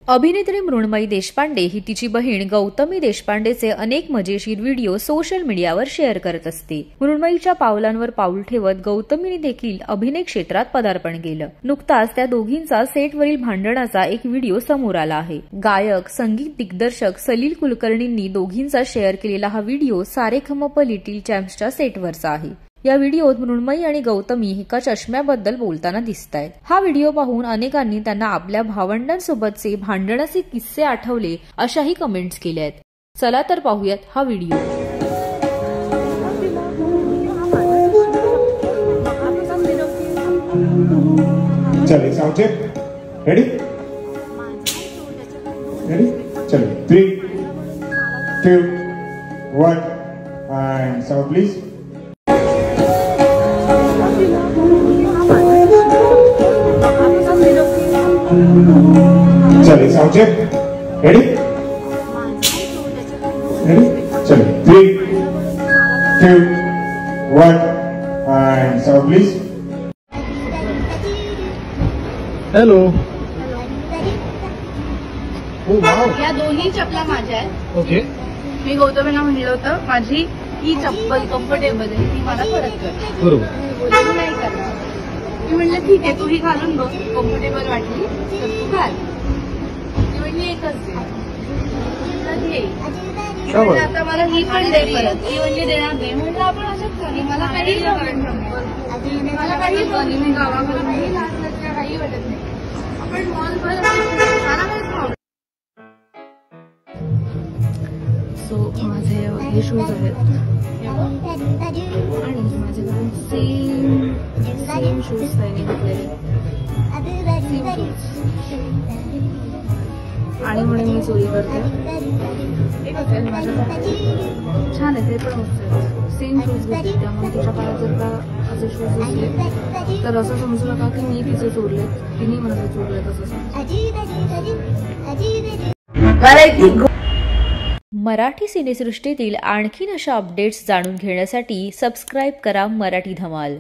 अभिनेत्री मृण्मयी देशपांडे ही तिची बहीण गौतमी देशपांडेचे अनेक मजेशीर व्हिडिओ सोशल मीडियावर शेअर करत असते। मृण्मयीच्या पावलांवर पाऊल ठेवत गौतमीने देखील अभिनय क्षेत्रात पदार्पण केलं। नुकताच त्या दोघींचा सेटवरील भांडणाचा एक व्हिडिओ समोर आला आहे। गायक, संगीत दिग्दर्शक सलील कुलकर्णींनी दोघींचा शेअर केलेला हा व्हिडिओ सारेगमप लिटिल चॅम्प्सच्या सेटवरचा आहे। या व्हिडिओत मृण्मयी आणि गौतमी एका चष्म्याबद्दल बोलताना दिसतायत। हा व्हिडिओ पाहून अनेकांनी त्यांना आपल्या भावंडांसोबतचे भांडणाचे किस्से आठवले अशाही कमेंट्स केल्या आहेत। चला तर पाहूयात हा व्हिडिओ। चलिए साउंड चेक, रेडी रेडी, चलिए 3 2 1 एंड साउंड प्लीज। चलिए साउंड चेक, रेडी रेडी, चलिए 3 2 1 and sound please. Hello. Oh wow, या दोन्ही चपला माझ्या आहेत। ओके। मी गौतमीला म्हणलं होतं माझी ही चप्पल कम्फर्टेबल आहे, ती मला परत कर। बरोबर। बोलली नाही करणार। मी म्हणलं ठीक आहे, तू ही घालून बघ, कम्फर्टेबल वाटली तर तू घाल। ती म्हणली एकच दे। म्हणलं आता मला ही पण दे परत। ती म्हणली देणार नाही। म्हणलं आपण असंच करू, मला काही मला काही नाही, मी गावाकडून काही वाटत नाही, आपण मॉल सो माझे हे शूज आहेत आणि माझ्याकडून सेम शूज त्यांनी घेतलेले आणि म्हणून मी चोरी करते। एकच आहे माझ्याकडे, छान आहे, ते पण मस्त सेम शूज घेतले। त्यामुळे तिच्या पायात जर का असे शूज असले तर असं समजू नका की मी तिचे चोरलेत, तिने मला चोरलेत असं समजा। मराठी सिनेसृष्टीतील आणखीन अशा अपडेट्स जाणून घेण्यासाठी सबस्क्राइब करा मराठी धमाल।